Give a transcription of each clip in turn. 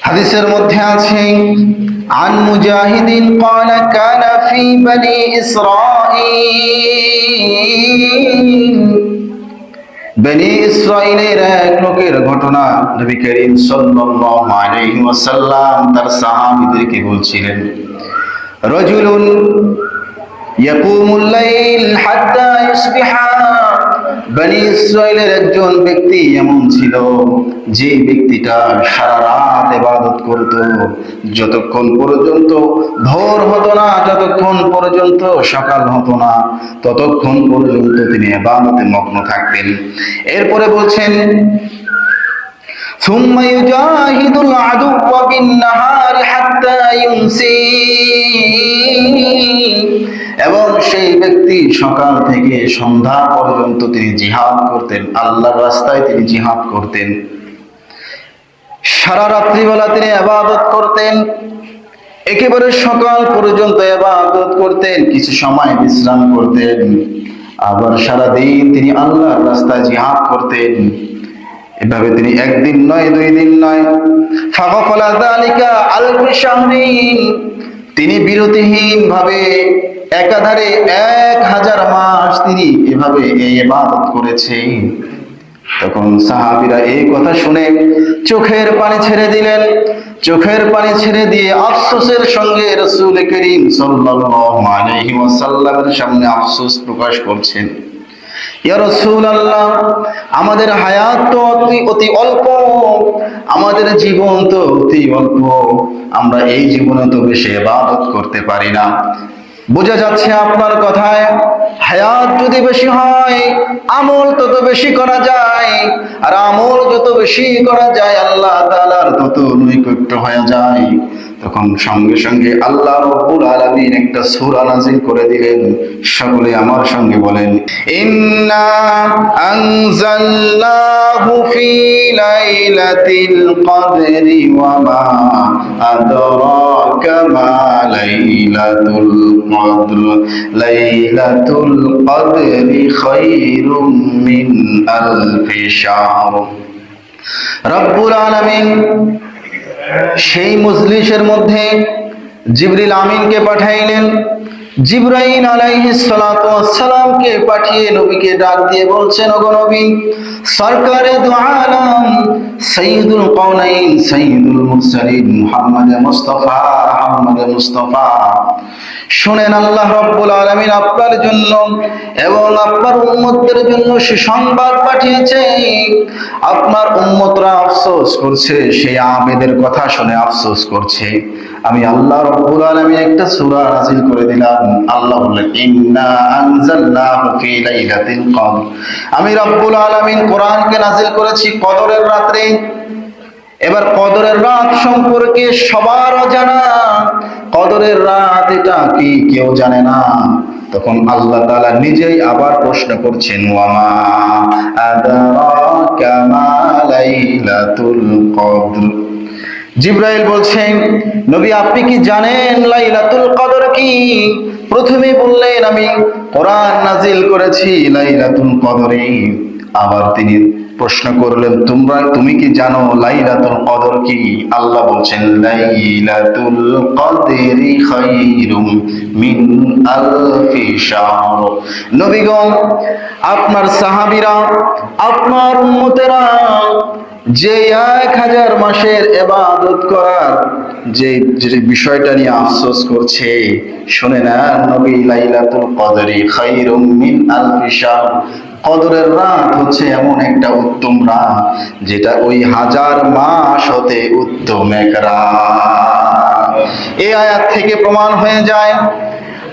হাদিসের মধ্যে আছে আন মুজাহিদিন قال كان في بني إسرائيل বনি ইসরাইলের এক লোকের ঘটনা নবী করিম সাল্লাল্লাহু আলাইহি ওয়াসাল্লাম তার সাহাবীদেরকে বলছিলেন রাজুলুন ইয়াকুমুল লাইল হাত্তা ইসবিহা। বনি ইসরাইলের একজন ব্যক্তি এমন ছিল যে ব্যক্তিটা সারা রাত ইবাদত করত, যতক্ষণ পর্যন্ত ভোর হতো না, যতক্ষণ পর্যন্ত সকাল হতো না, ততক্ষণ পর্যন্ত তিনি ইবাদতে মগ্ন থাকতেন। এরপরে বলছেন ثم يجاهد العدو بالنهار حتى يمسي। এবং সেই ব্যক্তি সকাল থেকে সন্ধ্যা পর্যন্ত তিনি জিহাদ করতেন, আল্লাহর রাস্তায় তিনি জিহাদ করতেন। সারা রাত্রিবেলা তিনি ইবাদত করতেন, একেবারে সকাল পর্যন্ত ইবাদত করতেন, কিছু সময় বিশ্রাম করতেন, আবার সারা দিন তিনি আল্লাহর রাস্তায় জিহাদ করতেন। এভাবে তিনি একদিন নয়, দুই দিন নয়, ফাগাফালা যালিকা আলফ শাহরিন, তিনি বিরতিহীন ভাবে একাধারে 1000 মাস তিনি এভাবে এই ইবাদত করেছেন। তখন সাহাবীরা এই কথা শুনে চোখের পানি ছেড়ে দিলেন। চোখের পানি ছেড়ে দিয়ে আফসোসের সঙ্গে রাসূল করিম সাল্লাল্লাহু আলাইহি ওয়াসাল্লামের সামনে আফসোস প্রকাশ করছেন, ইয়া রাসূলুল্লাহ, আমাদের হায়াত তো অতি অল্প, আমাদের জীবন তো অতি অল্প, আমরা এই জীবনে তো বেশি ইবাদত করতে পারি না। বোঝা যাচ্ছে আপনার কথায় হায়াত যদি বেশি হয় আমল তত বেশি করা যায়, আর আমল যত বেশি করা যায় আল্লাহ তাআলার তত নৈকট্য হয়ে যায়। তখন সঙ্গে সঙ্গে আল্লাহ রাব্বুল আলামিন একটা সূরা নাযিল করে দিলেন। সকলে আমার সঙ্গে বলেন, ইন্না আনজালনাহু ফি লাইলাতিল কদরি ওয়া মা আদরাকা মা লাইলাতুল কদর লাইলাতুল কদরি খায়রুম মিন আলফি শাহর। রব্বুল আলামিন সেই মজলিসের মধ্যে জিবরিল আমিনকে পাঠাইলেন। জিবরাইল আলাইহিস সালাতু ওয়াস সালামকে পাঠিয়ে নবীকে ডাক দিয়ে বলছেন, ওগো নবী, সরকারে দু আলম সাইয়্যিদুল কাউনাইন সাইয়্যিদুল মুরসালিন মুহাম্মদ মুস্তাফা, শুনেন, আল্লাহ রাব্বুল আলামিন আপনার জন্য এবং আপনার উম্মতদের জন্য সুসংবাদ পাঠিয়েছে। আপনার উম্মতরা আফসোস করছে, সেই আবেদের কথা শুনে আফসোস করছে। আমি আল্লাহ রাব্বুল আলামিন একটা সূরা নাযিল করে দিলাম। আল্লাহ বললেন, ইন্না আনজালনাহু ফি লাইলাতিল কদর, আমি রাব্বুল আলামিন কোরআনকে নাযিল করেছি কদরের রাতে। এবার কদরের রাত সম্পর্কে সবার অজানা, কদরের রাত এটা কি কেউ জানে না। তখন আল্লাহ তাআলা নিজেই আবার প্রশ্ন করছেন, ওয়ামা আদরাকা মা লাইলাতুল কদর। জিবরাইল বলছেন, নবী আপনি কি জানেন লাইলাতুল কদর কি? প্রথমে বললেন আমি কোরআন নাযিল করেছি লাইলাতুল কদরে। আবার তিনি প্রশ্ন করলেন, তুমি কি জানো লাইলাতুল কদর কি? আল্লাহ বলছেন, লাইলাতুল কদরি খায়রুম মিন আলফি শাহর। নবীগণ, আপনার সাহাবীরা, আপনার উম্মতেরা যে 1000 মাসের ইবাদত করার যে বিষয়টা নিয়ে আফসোস করছে, শুনে না নবী, লাইলাতুল কদরি খায়রুম মিন আলফি শাহর, কদরের রাত হচ্ছে এমন একটা উত্তম রাত যেটা ওই 1000 মাস হতে উত্তম এক রাত। এই আয়াত থেকে প্রমাণ হয়ে যায়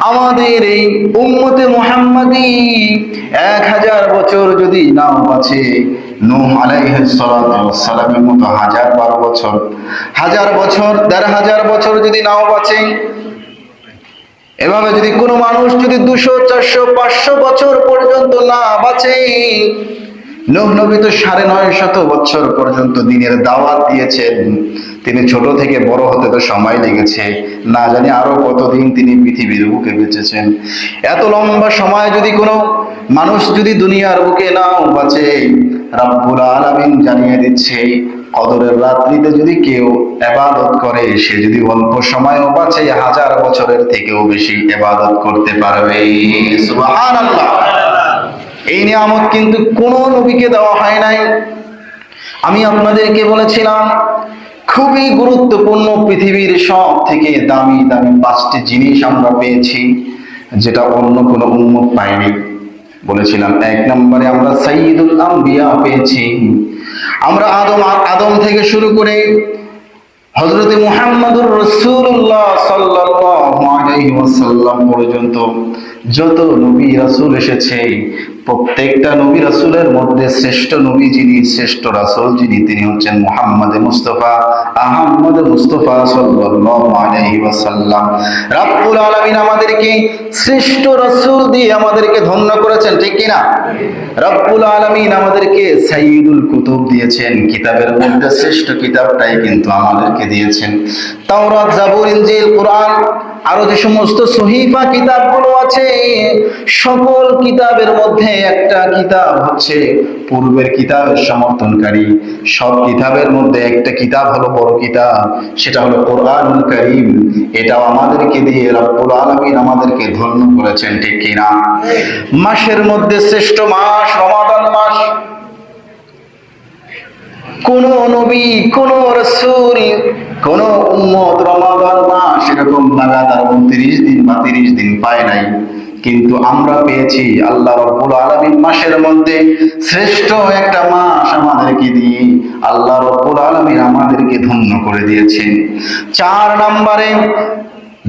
আমাদের এই উম্মতে মুহাম্মাদি 1000 বছর যদি নাও বাঁচে, নূহ আলাইহিস সালাতু ওয়াস সালামের মতো 1012 বছর, 1000 বছর, 1500 বছর যদি নাও বাঁচে, এভাবে যদি কোনো মানুষ যদি 200, 400, 500 বছর পর্যন্ত না বাঁচে, নূহ নবী তো 950 বছর পর্যন্ত দ্বীনের দাওয়াত দিয়েছেন। তিনি ছোট থেকে বড় হতে তো সময় লেগেছে, না জানি আরো কতদিন তিনি পৃথিবীর বুকে বেঁচেছেন। এত লম্বা সময় যদি কোনো মানুষ যদি দুনিয়ার বুকে নাও বাঁচে, রব্বুল আলামিন জানিয়ে দিচ্ছে কদরের রাত্রিতে যদি কেউ ইবাদত করে, সে যদি অল্প সময়ও বাঁচে 1000 বছরের থেকেও বেশি ইবাদত করতে পারবে। সুবহানাল্লাহ। এই নিয়ামত কিন্তু কোন নবীকে দেওয়া হয় নাই। আমি আপনাদেরকে বলেছিলাম খুবই গুরুত্বপূর্ণ, পৃথিবীর সব থেকে দামি দামি 5টি জিনিস আমরা পেয়েছি যেটা অন্য কোনো উম্মত পায়নি। বলেছিলাম 1 নম্বরে আমরা সাইয়্যিদুল আম্বিয়া পেয়েছি। আমরা আদম থেকে শুরু করে হযরত মুহাম্মদুর রাসূলুল্লাহ সাল্লাল্লাহু আলাইহি ওয়াসাল্লাম পর্যন্ত যত নবী রাসূল এসেছে, প্রত্যেকটা নবী রাসূলের মধ্যে শ্রেষ্ঠ নবী যিনি, শ্রেষ্ঠ রাসূল যিনি, তিনি হচ্ছেন মুহাম্মদ মুস্তাফা আহমদ মুস্তাফা সাল্লাল্লাহু আলাইহি ওয়াসাল্লাম। রব্বুল আলামিন আমাদেরকে শ্রেষ্ঠ রাসূল দিয়ে আমাদেরকে ধন্য করেছেন, ঠিক কি না? রব্বুল আলামিন আমাদেরকে সাইয়্যিদুল কুতুব দিয়েছেন, কিতাবের মধ্যে শ্রেষ্ঠ কিতাবটাই কিন্তু আমাদেরকে দিয়েছেন। তাওরাত, জাবুর, ইনজিল, কুরআন, আরো যে সমস্ত সহিফা কিতাবগুলো আছে, সকল কিতাবের মধ্যে একটা কিতাব হচ্ছে পূর্বের কিতাবের সমর্থনকারী। সব কিতাবের মধ্যে একটা কিতাব হলো বড় কিতাব, সেটা হলো কোরআনুল কারীম। এটাও আমাদেরকে দিয়ে রব্বুল আলামিন আমাদেরকে ধন্য করেছেন, ঠিক কি না? মাসের মধ্যে শ্রেষ্ঠ মাস রমাদান মাস। কোন নবী, কোন রাসূল, কোন উম্মত রমাদান মাস এরকম লাগাতার 29 দিন বা 30 দিন পায় নাই, কিন্তু আমরা পেয়েছি। আল্লাহ রাব্বুল আলামিন মাসের মধ্যে শ্রেষ্ঠ একটা মাস আমাদেরকে দিয়ে আল্লাহ রাব্বুল আলামিন আমাদেরকে ধন্য করে দিয়েছেন। 4 নম্বরে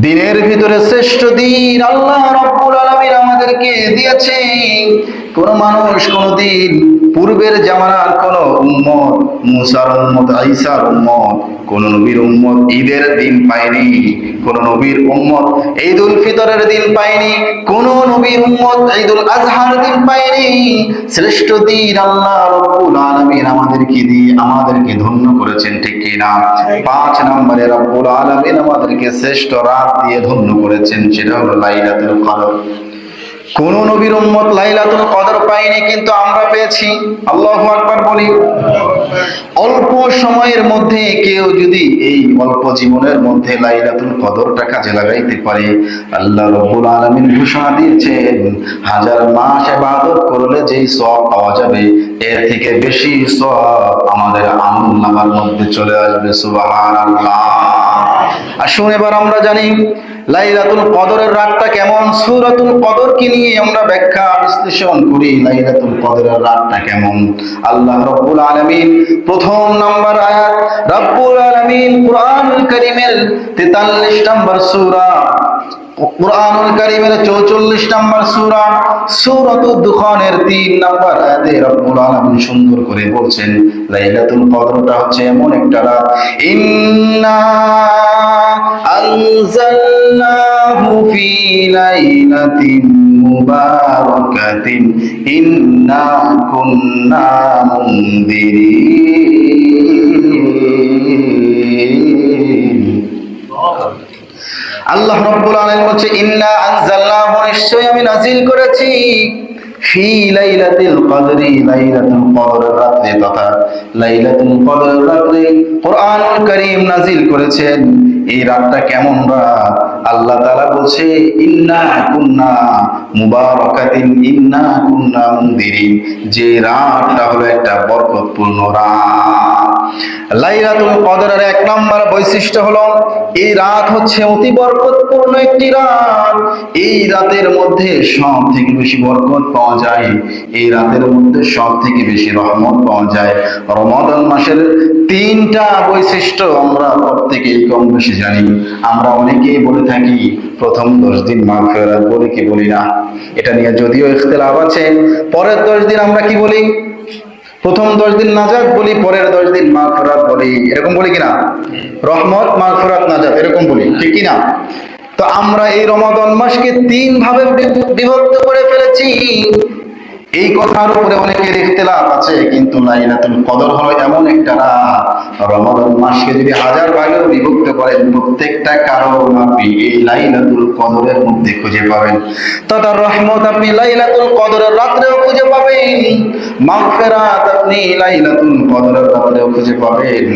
দিনের ভিতরে শ্রেষ্ঠ দিন আল্লাহ রাব্বুল আলামিন আমাদেরকে দিয়েছেন। কোন মানুষ কোনদিন পূর্বের জামানার কোন উম্মত, মুসার উম্মত, ঈসার উম্মত, কোন নবীর উম্মত ঈদের দিন পায়নি, কোন নবীর উম্মত ঈদুল ফিতরের দিন পায়নি, কোন নবীর উম্মত ঈদুল আজহার দিন পায়নি। শ্রেষ্ঠ দিন আল্লাহ রাব্বুল আলামিন আমাদেরকে দিয়ে আমাদেরকে ধন্য করেছেন, ঠিক কি না? 5 নম্বরে রাব্বুল আলামিন আমাদেরকে শ্রেষ্ঠ রাত দিয়ে ধন্য করেছেন, সেটা হলো লাইলাতুল কদর। কোন নবীর উম্মত লাইলাতুল কদর পায়নি, কিন্তু আমরা পেয়েছি। আল্লাহু আকবার বলি। অল্প সময়ের মধ্যে কেউ যদি এই অল্প জীবনের মধ্যে লাইলাতুল কদরটা কাজে লাগাইতে পারে, আল্লাহ রাব্বুল আলামিন ঘোষণা দিয়েছেন 1000 মাস ইবাদত করলে যেই সওয়াব পাওয়া যাবে, এর থেকে বেশি সওয়াব আমাদের আমলনামার মধ্যে চলে আসবে। সুবহানাল্লাহ। আসুন এবার আমরা জানি লাইলাতুল কদরের রাতটা কেমন। সূরাতুল কদরকে নিয়ে আমরা ব্যাখ্যা বিশ্লেষণ করি, লাইলাতুল কদরের রাতটা কেমন। আল্লাহ রাব্বুল আলামিন প্রথম নম্বর আয়াত, রাব্বুল আলামিন কুরআনুল কারীমের 43 নম্বর সূরা, কুরআনুল কারীমের 44 নম্বর সূরা, সূরাতুদ দুখানের 3 নম্বর আয়াতে রব্বুল আলামিন সুন্দর করে বলছেন লাইলাতুল কদরটা হচ্ছে এমন একটা রাত, ইন্না আনজালনাহু ফি লাইলাতিন মুবারাকাতিন ইন্না কুন্না মুনদিরিন। আল্লাহ রাব্বুল আলামিন বলছে ইন্না আনজালনাহু, নিশ্চয়ই আমি নাযিল করেছি, ফি লাইলাতিল কদরি, লাইলাতুল কদরের রাতে, তথা লাইলাতুল কদরের রাতে কুরআনুল কারীম নাযিল করেছেন। এই রাতটা কেমন রাত? আল্লাহ তাআলা বলছে ইন্না কুন্না মুবারাকাতিন ইন্না কুন্না মুনদিরিন, যে রাতটা হলো একটা বরকতপূর্ণ রাত। লাইলাতুল কদরের 1 নম্বর বৈশিষ্ট্য হলো এই রাত হচ্ছে অতি বরকতপূর্ণ একটি রাত। এই রাতের মধ্যে সব থেকে বেশি বরকত পাওয়া যায়, এই রাতের মধ্যে সব থেকে বেশি রহমত পাওয়া যায়। রমাদান মাসের 3টা বৈশিষ্ট্য আমরা প্রত্যেকেই কম বেশি জানি। আমরা অনেকেই বলে থাকি প্রথম 10 দিন মাগফিরাত বলি কি বলি না, এটা নিয়ে যদিও ইখতিলাফ আছে। পরের 10 দিন আমরা কি বলি? প্রথম 10 দিন নাজাত বলি, পরের 10 দিন মাগফিরাত বলি, এরকম বলি কিনা? রহমত, মাগফিরাত, নাজাত, এরকম বলি, ঠিক কিনা? তো আমরা এই রমাদান মাসকে 3 ভাবে বিভক্ত করে ফেলেছি। এই কথার উপরে অনেকের ইখতিলাফ আছে, কিন্তু লাইলাতুল কদর হলো এমন একটা রাত, রমাদান মাসকে যদি হাজার ভাগে বিভক্ত করেন, প্রত্যেকটা কারণ আপনি এই লাইলাতুল কদরের মধ্যে খুঁজে পাবেন। তথা রহমত আপনি লাইলাতুল কদরের রাত্রেও খুঁজে পাবেন, মাগফিরাত আপনি লাইলাতুল কদরের রাত্রেও খুঁজে পাবেন,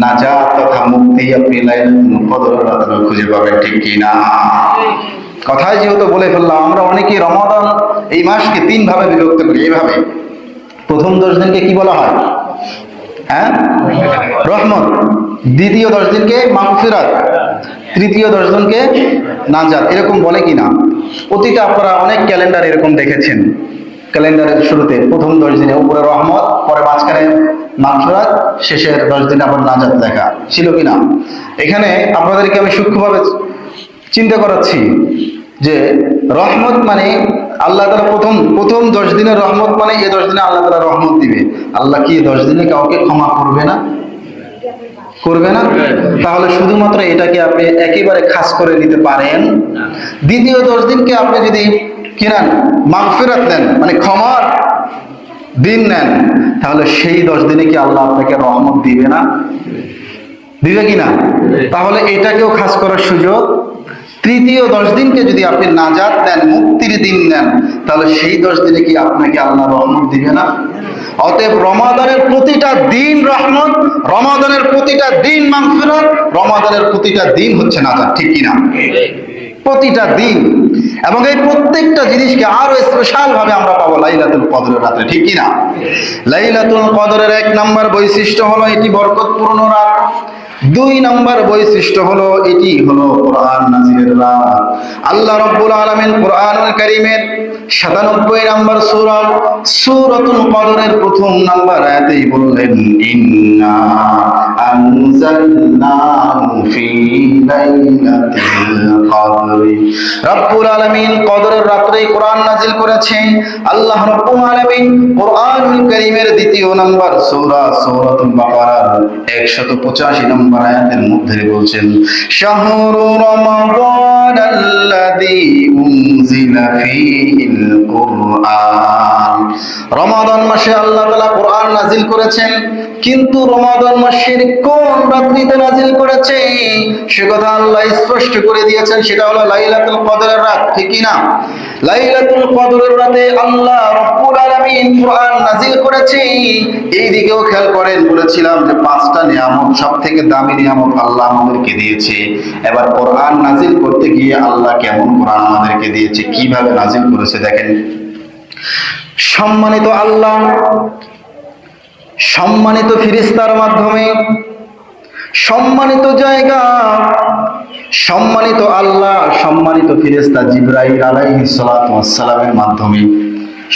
নাজাত তথা মুক্তি আপনি লাইলাতুল কদরের রাত্রেও খুঁজে পাবেন। ঠিক কি না? কথায় যেহেতু বলে ফেললাম, আমরা অনেকেই রমাদান এই মাসকে 3 ভাবে বিভক্ত করি। এইভাবে প্রথম 10 দিনকে কি বলা হয়? হ্যাঁ, রহমত। দ্বিতীয় 10 দিনকে মাগফিরাত, তৃতীয় 10 দিনকে নাজাত, এরকম বলে কিনা? প্রতিটা আপনারা অনেক ক্যালেন্ডার এরকম দেখেছেন, ক্যালেন্ডারের শুরুতে প্রথম 10 দিনে উপরে রহমত, পরে মাঝখানে মাগফিরাত, শেষের 10 দিনে আবার নাজাত লেখা ছিল কিনা? এখানে আপনাদেরকে আমি সূক্ষ্মভাবে চিন্তা করাচ্ছি যে রহমত মানে আল্লাহ তাআলা প্রথম 10 দিনের রহমত মানে এই 10 দিনে আল্লাহ তাআলা রহমত দিবে। আল্লাহ কি 10 দিনে কাউকে ক্ষমা করবে না? করবে না? তাহলে শুধুমাত্র এটাকে আপনি একেবারে খাস করে নিতে পারেন। দ্বিতীয় 10 দিনকে আপনি যদি কি নেন, মাগফিরাত নেন, মানে ক্ষমার দিন নেন, তাহলে সেই 10 দিনে কি আল্লাহ আপনাকে রহমত দিবে না? দিবে কিনা? তাহলে এটাকেও খাস করার সুযোগ। তৃতীয় 10 দিনকে যদি আপনি নাজাত নেন, মুক্তির দিন নেন, তাহলে সেই 10 দিনে কি আপনাকে আল্লাহ রহমত দিবে না? অতএব রমাদানের প্রতিটা দিন রহমত, রমাদানের প্রতিটা দিন মাগফিরাত, রমাদানের প্রতিটা দিন হচ্ছে নাজাত। ঠিক কিনা? প্রতিটা দিন। এবং এই প্রত্যেকটা জিনিসকে আরো স্পেশাল ভাবে আমরা পাবো লাইলাতুল কদরের রাতে। ঠিক কিনা? লাইলাতুল কদরের 1 নম্বর বৈশিষ্ট্য হলো এটি বরকতপূর্ণ রাত। 2 নম্বর বৈশিষ্ট্য হলো এটি হলো কোরআন নাজিলের রাত। আল্লাহ রাব্বুল আলামিন কোরআনুল কারীমের 97 নম্বর সূরা সূরাতুল কদরের 1 নম্বর আয়াতেই বললেন, ইন্না আনজালনাহু ফি লাইলাতিল কদর। রাব্বুল আলামিন কদরের রাতে কোরআন নাজিল করেছেন। আল্লাহ রাব্বুল আলামিন কোরআনুল কারীমের 2 নম্বর সূরা সূরাতুল বাকারার 185 নম্বর আয়াতের মধ্যে বলছেন, শাহরু রমাদানাল্লাযী উনজিলা ফীহিল কুরআন। রমাদান মাসে আল্লাহ তাআলা কোরআন নাজিল করেছেন, কিন্তু রমাদান মাসের কোন রাত্রিতে নাজিল করেছে সে কথা আল্লাহ স্পষ্ট করে দিয়েছেন, সেটা হলো লাইলাতুল কদরের রাত। ঠিক কি না? লাইলাতুল কদরের রাতে আল্লাহ রাব্বুল আলামিন কোরআন নাজিল করেছে। এই দিকেও খেয়াল করেন, বলেছিলাম যে 5টা নিয়ামত, সবথেকে দামি নিয়ামত আল্লাহ আমাদেরকে দিয়েছে। এবার কোরআন নাজিল করতে গিয়ে আল্লাহ কেমন কোরআন আমাদেরকে দিয়েছে, কিভাবে নাজিল করেছে দেখেন। সম্মানিত আল্লাহ সম্মানিত ফেরেশতার মাধ্যমে, সম্মানিত জায়গা, সম্মানিত আল্লাহ, সম্মানিত ফেরেশতা জিবরাইল আলাইহিস সালাতু ওয়াস সালামের মাধ্যমে,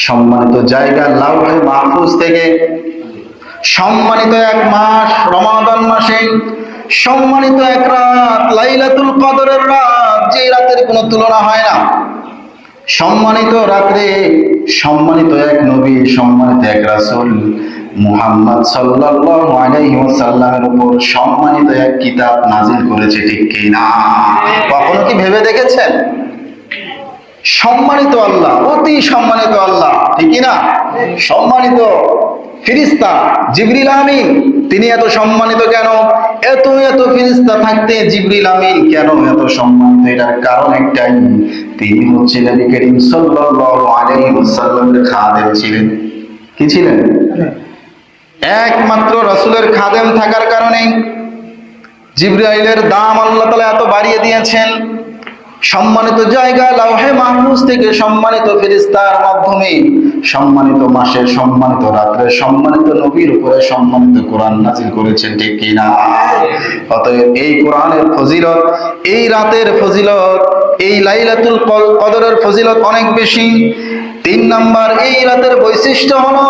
সম্মানিত জায়গা লাউহে মাহফুজ থেকে, সম্মানিত 1 মাস রমাদান মাসে, সম্মানিত 1 রাত লাইলাতুল কদরের রাত, যে রাতের কোনো তুলনা হয় না। সম্মানিত রাতে সম্মানিত 1 নবী, সম্মানিত 1 রাসূল মুহাম্মদ সাল্লাল্লাহু আলাইহি ওয়াসাল্লামের উপর সম্মানিত 1 কিতাব নাজিল করেছে। ঠিক কি না? কখনো কি ভেবে দেখেছেন? সম্মানিত আল্লাহ, অতি সম্মানিত আল্লাহ, ঠিক কি না? সম্মানিত ফেরেশতা জিবরিল আমিন, তিনি এত সম্মানিত কেন? এত ফেরেশতা থাকতে জিবরিল আমিন কেন এত সম্মানিত? এটার কারণ একটাই, তিনি হচ্ছে নবী করিম সাল্লাল্লাহু আলাইহি ওয়াসাল্লামের খাদেম ছিলেন। কি ছিলেন? একমাত্র রাসূলের খাদেম থাকার কারণে জিবরাইলের দাম আল্লাহ তাআলা এত বাড়িয়ে দিয়েছেন। সম্মানিত জায়গা লাউহে মাহফুজ থেকে সম্মানিত ফেরেশতার মাধ্যমে সম্মানিত মাসে, সম্মানিত রাতে, সম্মানিত নবীর উপরে সম্মানিত কোরআন নাজিল করেছেন। ঠিক কি না? অতএব এই কোরআনের ফজিলত, এই রাতের ফজিলত, এই লাইলাতুল কদরের ফজিলত অনেক বেশি। 3 নম্বর এই রাতের বৈশিষ্ট্য হলো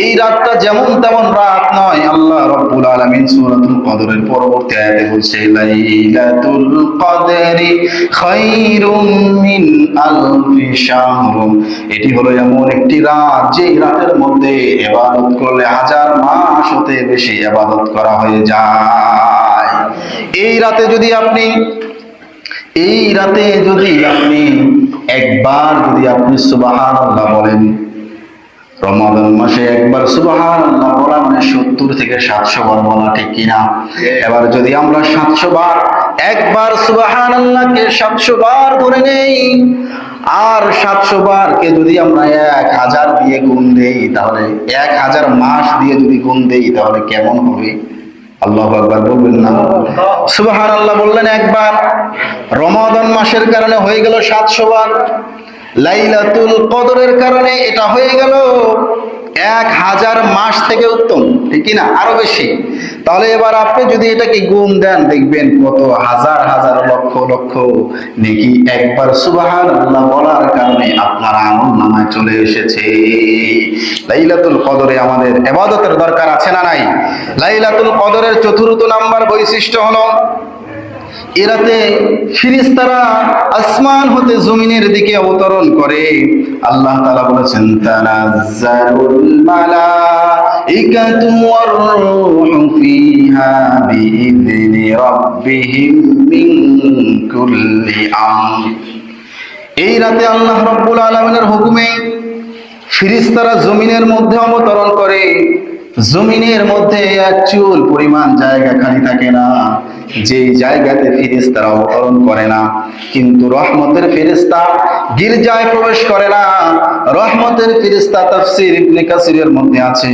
এই রাতটা যেমন তেমন রাত নয়। আল্লাহ রাব্বুল আলামিন সূরাতুল কদরের পরবর্তী আয়াতে বলছে, লাইলাতুল কদরি খায়রুম মিন আলফি শাহর। এটি হলো এমন একটি রাত, যে রাতের মধ্যে ইবাদত করলে 1000 মাস হতে বেশি ইবাদত করা হয়ে যায়। এই রাতে যদি আপনি একবার যদি আপনি সুবহানাল্লাহ বলেন, রমাদান মাসে একবার সুবহানাল্লাহ বলা মানে 70 থেকে 700 বার বলা, ঠিক কিনা? এবার যদি আমরা 700 বার, একবার সুবহানাল্লাহকে 700 বার ধরে নেই, আর 700 বারকে যদি আমরা 1000 দিয়ে গুণ দেই, তাহলে 1000 মাস দিয়ে যদি গুণ দেই, তাহলে কেমন হবে? আল্লাহু আকবার বলবেন না? সুবহানাল্লাহ বললেন একবার, রমাদান মাসের কারণে হয়ে গেল 700 বার, লাইলাতুল কদরের কারণে এটা হয়ে গেল 1000 মাস থেকে উত্তম, ঠিক না? আরো বেশি। তাহলে এবার আপনি যদি এটাকে গুণ দেন, দেখবেন কত হাজার হাজার লক্ষ লক্ষ নেকি একবার সুবহানাল্লাহ বলার কারণে আপনার আমলনামায় চলে এসেছে। লাইলাতুল কদরে আমাদের ইবাদতের দরকার আছে না নাই? লাইলাতুল কদরের চতুর্থ নাম্বার বৈশিষ্ট্য হলো, এ রাতে ফেরেশতারা আসমান হতে জমিনের দিকে অবতরণ করে। আল্লাহ তাআলা বলেছেন, তানাজ্জালুল মালাইকাতু ওয়ার রূহু ফিহা বিইذনি রাব্বিহিম মিন কুল্লি আমর। এই রাতে আল্লাহ রাব্বুল আলামিনের হুকুমে ফেরেশতারা জমিনের মধ্যে অবতরণ করে। জমিনের মধ্যে এক চুল পরিমাণ জায়গা খালি থাকে না, যে জায়গাতে ফেরেশতারা অবতরণ করে না। কিন্তু রহমতের ফেরেশতা গির্জায় প্রবেশ করে না, রহমতের ফেরেশতা তাফসীর ইবনে কাসিরের মধ্যে আছে,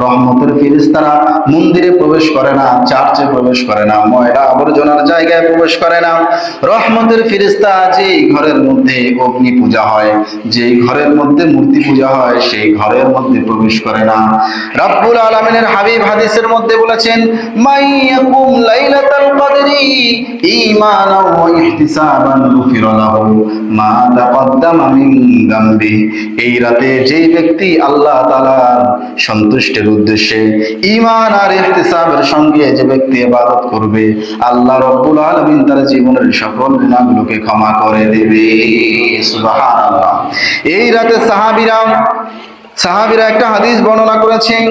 রহমতের ফেরেশতারা মন্দিরে প্রবেশ করে না, চার্চে প্রবেশ করে না, ময়লা আবর্জনার জায়গায় প্রবেশ করে না। রহমতের ফেরেশতা যে ঘরের মধ্যে অগ্নি পূজা হয়, যে ঘরের মধ্যে মূর্তি পূজা হয়, সেই ঘরের মধ্যে প্রবেশ করে না। রব্বুল আলামিনের হাবিব হাদিসের মধ্যে বলেছেন, মাইয়াকুম লাইলাতাল কদরি ঈমানাও ওয়া ইহতিসাবান গুফিরা লাহু মা তাকদ্দামা মিন যামবি। এই রাতে যেই ব্যক্তি আল্লাহ তাআলার সন্তুষ্টির উদ্দেশ্যে ঈমান আর ইহতিসাবের সঙ্গে যে ব্যক্তি ইবাদত করবে, আল্লাহ রাব্বুল আলামিন তার জীবনের সকল গুনাহগুলোকে ক্ষমা করে দেবে। সুবহানাল্লাহ। এই রাতে সাহাবীরা একটা হাদিস বর্ণনা করেছেন।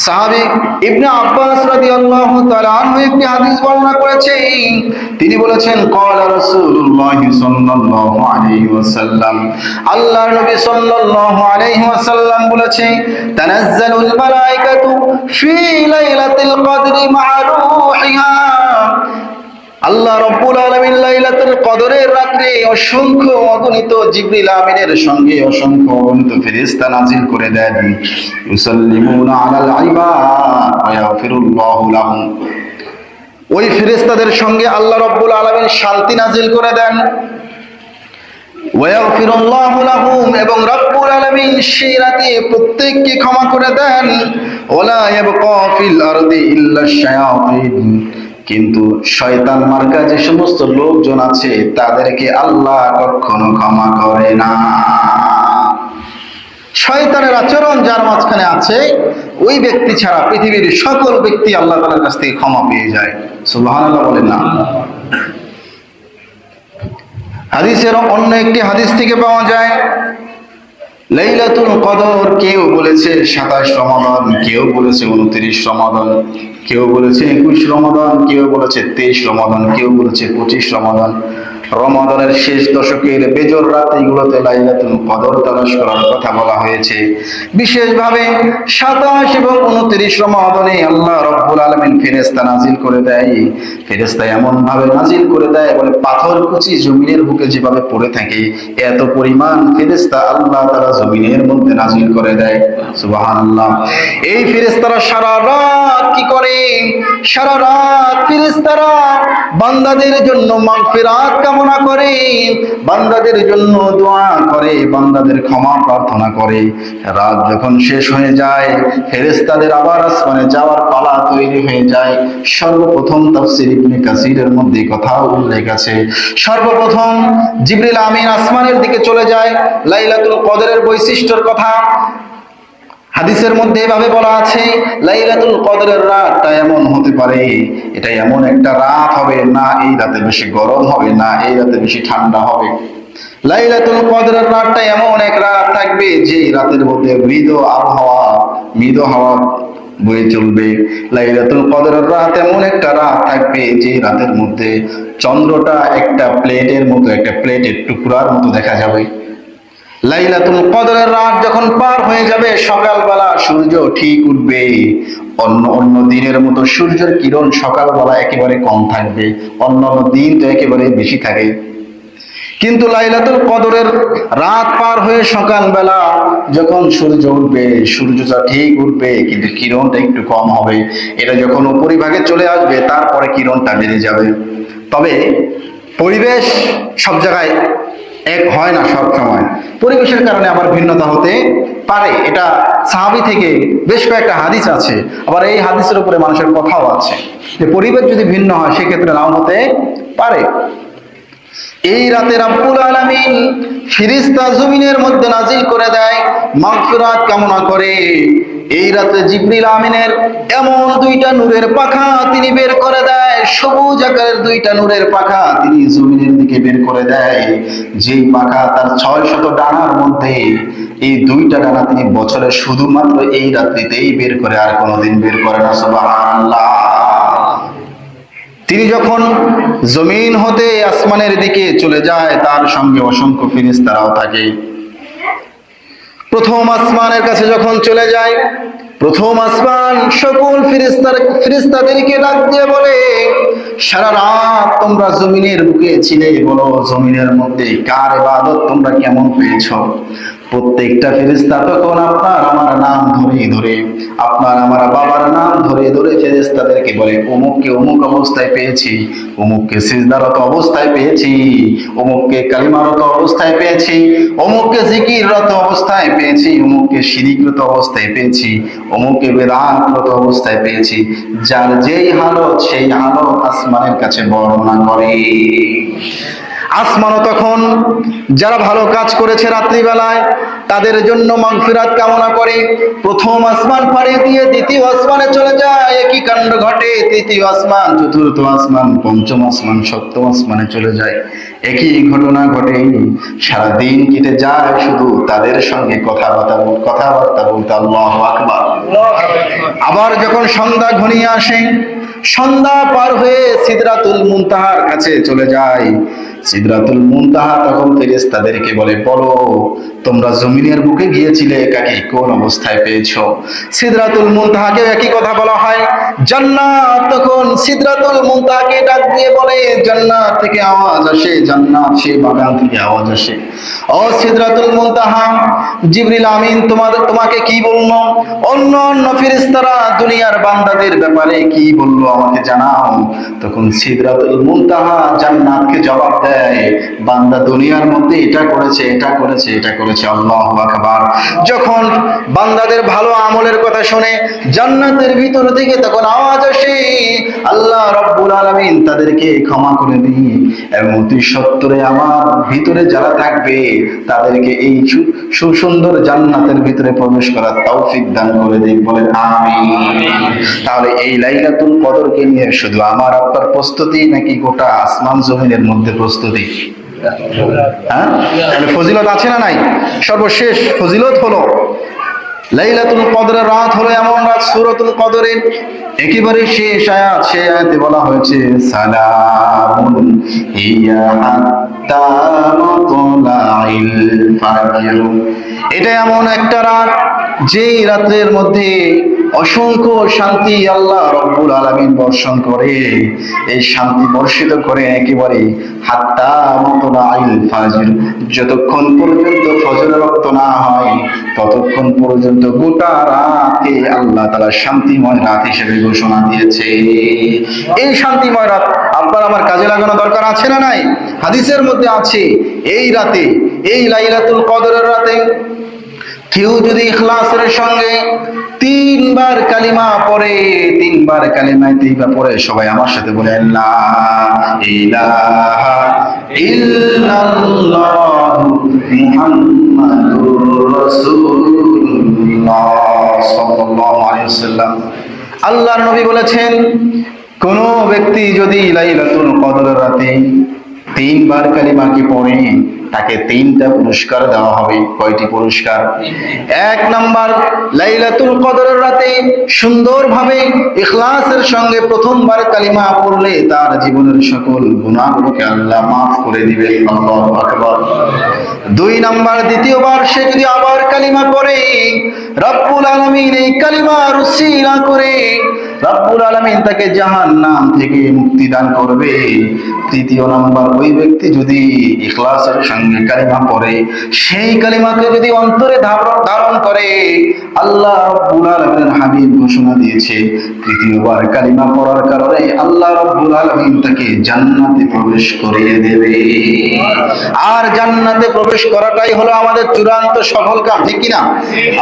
সাহাবী ইবনে আব্বাস রাদিয়াল্লাহু তাআলা আনহু একটি হাদিস বর্ণনা করেছেন। তিনি বলেছেন, ক্বালা রাসূলুল্লাহ সাল্লাল্লাহু আলাইহি ওয়াসাল্লাম, আল্লাহর নবী সাল্লাল্লাহু আলাইহি ওয়াসাল্লাম বলেছেন, তানাজ্জালুল মালায়েকাতু ফি লাইলাতিল কদরি মা'a রূহিহা। আল্লাহ রাব্বুল আলামিন লাইলাতুল কদরের রাতে অসংখ্য অগণিত জিবরিল আমিনের সঙ্গে অসংখ্য অগণিত ফেরেশতা নাজিল করে দেন। ইউসাল্লিমুনা আলাল ইবাদ ওয়া ইয়াগফিরুল্লাহু লাহুম। ওই ফেরেশতাদের সঙ্গে আল্লাহ রাব্বুল আলামিন শান্তি নাজিল করে দেন। ওয়া ইয়াগফিরুল্লাহু লাহুম, এবং রাব্বুল আলামিন সেই রাতে প্রত্যেককে ক্ষমা করে দেন। ওয়ালা ইয়াবকা ফিল আরদি ইল্লা শায়াতিন, কিন্তু শয়তান মার্কা যে সমস্ত লোকজন আছে তাদেরকে আল্লাহ কখনো ক্ষমা করে না। শয়তানের আচরণ যার মাঝখানে আছে, ওই ব্যক্তি ছাড়া পৃথিবীর সকল ব্যক্তি আল্লাহ তাআলার কাছ থেকে ক্ষমা পেয়ে যায়। সুবহানাল্লাহ বলেন না? হাদিসের অন্য একটি হাদিস থেকে পাওয়া যায়, লাইলাতুল কদর কেউ বলেছে 27 রমাদান, কেউ বলেছে 29 রমাদান, কেউ বলেছে 21 রমাদান, কেউ বলেছে 23 রমাদান, কেউ বলেছে 25 রমাদান। রমাদানের শেষ দশকের বেজর রাতগুলোতে লাইলাতুল কদর তালাশ করার কথা বলা হয়েছে। বিশেষভাবে 27 এবং 29 রমাদানে আল্লাহ রাব্বুল আলামিন ফেরেশতা নাজিল করে দেয়। ফেরেশতা এমন ভাবে নাজিল করে দেয়, বলে পাথর কুচি জমিনের বুকে যেভাবে পড়ে থাকে, এত পরিমাণ ফেরেশতা আল্লাহ তাআলা জমিনের মধ্যে নাজিল করে দেয়। সুবহানাল্লাহ। এই ফেরেশতারা সারা রাত কি করে? সারা রাত ফেরেশতারা বান্দাদের জন্য মাগফিরাত কামনা করে, বান্দাদের জন্য দোয়া করে, বান্দাদের ক্ষমা প্রার্থনা করে। রাত যখন শেষ হয়ে যায়, ফেরেশতাদের আবার আসমানে যাওয়ার পালা তৈরি হয়ে যায়। সর্বপ্রথম তাফসীর ইবনে কাসিরের মধ্যে কথা উল্লেখ আছে, সর্বপ্রথম জিবরিল আমিন আসমানের দিকে চলে যায়। লাইলাতুল কদরের বৈশিষ্ট্যের কথা হাদিসের মধ্যে এভাবে বলা আছে, লাইলাতুল কদরের রাতটা এমন হতে পারে, এটা এমন একটা রাত হবে, না এই রাতে বেশি গরম হবে, না এই রাতে বেশি ঠান্ডা হবে। লাইলাতুল কদরের রাতটা এমন এক রাত থাকবে, যে রাতের মধ্যে মৃদু হাওয়া বয়ে চলবে। লাইলাতুল কদরের রাত এমন একটা রাত থাকবে, যে রাতের মধ্যে চন্দ্রটা একটা প্লেটের মতো, একটা প্লেটের টুকরার মতো দেখা যাবে। লাইলাতুল কদরের রাত যখন পার হয়ে যাবে, সকালবেলা সূর্য ঠিক উঠবে। অন্য অন্য দিনের মতো সূর্যের কিরণ সকালবেলা একেবারে কম থাকবে, অন্য অন্য দিন তো একেবারে বেশি থাকে। কিন্তু লাইলাতুল কদরের রাত পার হয়ে সকালবেলা যখন সূর্য উঠবে, সূর্যটা ঠিক উঠবে কিন্তু কিরণটা একটু কম হবে। এটা যখন উপরিভাগে চলে আসবে তারপরে কিরণটা বেড়ে যাবে। তবে পরিবেশ সব জায়গায় এক হয় না, সব সময় পরিবেশের কারণে আবার ভিন্নতা হতে পারে। এটা সাহাবী থেকে বেশ কয়েকটা হাদিস আছে, আবার এই হাদিসের উপরে মানুষের কথাও আছে যে পরিবেশ যদি ভিন্ন হয় সেক্ষেত্রে নাও হতে পারে। এই রাতে রব্বুল আলামিন ফেরেশতা জমিনের মধ্যে নাজিল করে দেয় মাগফিরাত কামনা করে। এই রাতে জিবরিল আমিনের এমন দুইটা নূরের পাখা তিনি বের করে দেয়, সবুজ আকারের দুইটা নূরের পাখা তিনি জমিনের দিকে বের করে দেয়। যেই পাখা তার 600 ডানার মধ্যে এই দুইটা ডানা তিনি বছরে শুধুমাত্র এই রাত্রিতেই বের করে, আর কোনোদিন বের করে না। সুবহানাল্লাহ। তিনি যখন জমিন হতে আসমানের দিকে চলে যায় তার সঙ্গে অসংখ্য ফেরেশতারাও থাকে। প্রথম আসমানের কাছে যখন চলে যায়, প্রথম আসমান সকল ফেরেশতাদেরকে ডাক দিয়ে বলে, সারা রাত তোমরা জমিনের বুকে ছিলে, বলো জমিনের মধ্যে কার ইবাদত তোমরা কেমন পেয়েছো? প্রত্যেকটা ফেরেশতা তখন আপনার আমার নাম ধরে ধরে, আপনার আমার বাবার নাম ধরে ধরে ফেরেশতাদেরকে বলে, অমুককে অমুক অবস্থায় পেয়েছি, অমুককে সিজদারত অবস্থায় পেয়েছি, অমুককে কালিমারত অবস্থায় পেয়েছি, অমুককে জিকিররত অবস্থায় পেয়েছি, অমুককে শিরিকরত অবস্থায় পেয়েছি, অমুককে বেদাতরত অবস্থায় পেয়েছি। যার যেই হালত সেই হালত আসমানের কাছে বর্ণনা করে। আসমানও তখন যারা ভালো কাজ করেছে রাত্রিবেলায় তাদের জন্য মাগফিরাত কামনা করে। প্রথম আসমান পাড়ি দিয়ে দ্বিতীয় আসমানে চলে যায়, একই কাণ্ড ঘটে। তৃতীয় আসমান, চতুর্থ আসমান, পঞ্চম আসমান, সপ্তম আসমানে চলে যায়, একই ঘটনা ঘটে। সারাদিন কেটে যায় শুধু তাদের সঙ্গে কথাবার্তা বলতে। আল্লাহু আকবার। আবার যখন সন্ধ্যা ঘনিয়ে আসে, সন্ধ্যা পার হয়ে সিদরাতুল মুনতাহার কাছে চলে যায়। সিদরাতুল মুনতাহা তখন ফেরেশতাদেরকে বলে, বলো তোমরা জমিনের বুকে গিয়েছিলে, কাকে কোন অবস্থায় পেয়েছো? সিদরাতুল মুনতাহাকে একই কথা বলা হয়। জান্নাত তখন সিদরাতুল মুনতাহাকে ডাক দিয়ে বলে, জান্নাত থেকে আওয়াজ আসে, জান্নাত সেই বাগান থেকে আওয়াজ আসে, ও সিদরাতুল মুনতাহা, জিবরিল আমিন তোমাকে কি বললো? অন্য অন্য ফেরেশতারা দুনিয়ার বান্দাদের ব্যাপারে কি বললো আমাকে জানাও। তখন সিদরাতুল মুনতাহা জান্নাতকে জবাব দেয়, বান্দা দুনিয়ার মধ্যে এটা করেছে, এটা করেছে, এটা করেছে। আল্লাহু আকবার। যখন বান্দাদের ভালো আমলের কথা শুনে জান্নাতের ভিতর থেকে তখন আওয়াজ আসে, আল্লাহ রাব্বুল আলামিন তাদেরকে ক্ষমা করে দিন এবং অতি সত্বরে আমার ভিতরে যারা থাকবে তাদেরকে এই সুসুন্দর জান্নাতের ভিতরে প্রবেশ করার তৌফিক দান করে দিন। বলেন আমিন। তাহলে এই লাইলাতুল কদরকে নিয়ে শুধু আমার আপনার প্রস্তুতি নাকি গোটা আসমান জমিনের মধ্যে প্রস্তুতি? হ্যাঁ, তাহলে ফজিলত আছে না নাই? সর্বশেষ ফজিলত হলো লাইলাতুল কদরের রাত হলো এমন রাত, সূরাতুল কদরের একেবারে শেষ আয়াত, সেই আয়াতে বলা হয়েছে সালামুন হিয়া হাত্তা মাতলাইল ফাজর। এটা এমন একটা রাত যেই রাতের মধ্যে অসংখ্য শান্তি আল্লাহ রব্বুল আলামিন বর্ষণ করে। এই শান্তি বর্ষিত করে একেবারে হাত্তা মাতলাইল ফাজর, যতক্ষণ পর্যন্ত ফজরের রক্ত না হয় ততক্ষণ পর্যন্ত গোটা রাতকে আল্লাহ তাআলা শান্তিময় রাত হিসেবে ঘোষণা দিয়েছে। এই শান্তিময় রাত আপনার আমার কাজে লাগানো দরকার আছে না নাই? হাদিসের মধ্যে আছে এই রাতে, এই লাইলাতুল কদরের রাতে কেউ যদি ইখলাসের সঙ্গে 3 বার কালিমা পড়ে, 3 বার কালিমায়ে তাইয়্যিবা পড়ে, সবাই আমার সাথে বলে লা ইলাহা ইল্লাল্লাহু মুহাম্মাদুর রাসূলুল্লাহ সাল্লাল্লাহু আলাইহি ওয়াসাল্লাম। আল্লাহর নবী বলেছেন, কোন ব্যক্তি যদি লাইলাতুল কদরের রাতে 3 বার কালিমা কি পড়ে, তাকে 3টা পুরস্কার দেওয়া হবে। কয়টি পুরস্কার? 1 নাম্বার, লাইলাতুল কদরের রাতে সুন্দরভাবে ইখলাসের সঙ্গে প্রথমবার কালিমা পড়লে তার জীবনের সকল গুনাহগুলোকে আল্লাহ মাফ করে দিবেন। আল্লাহু আকবার। 2 নাম্বার, দ্বিতীয়বার সে যদি আবার কালিমা পড়ে, রব্বুল আলামিন এই কালিমার উসিলা করে রব্বুল আলামিন তাকে জাহান্নাম থেকে মুক্তি দান করবে। 3য় নাম্বার, ওই ব্যক্তি যদি ইখলাসের সঙ্গে কালিমা পড়ে, সেই কালিমাকে যদি অন্তরে ধারণ করে, আল্লাহ রব্বুল আলামিনের হাবিব ঘোষণা দিয়েছে 3য়বার কালিমা পড়ার কারণে আল্লাহ রব্বুল আলামিন তাকে জান্নাতে প্রবেশ করিয়ে দেবে। আর জান্নাতে প্রবেশ করাটাই হলো আমাদের চূড়ান্ত সফল কাম, ঠিক কি না?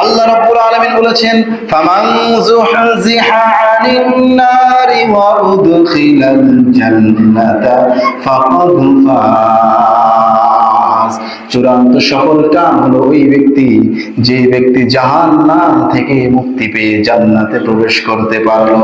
আল্লাহ রাব্বুল আলামিন বলেছেন, ফামান যুহজিহা আনিন নারি ওয়া উদখিলাল জান্নাতা ফাকাদ ফাজ। চূড়ান্ত সফল কাম হলো ওই ব্যক্তি, যে ব্যক্তি জাহান্নাম থেকে মুক্তি পেয়ে জান্নাতে প্রবেশ করতে পারলো।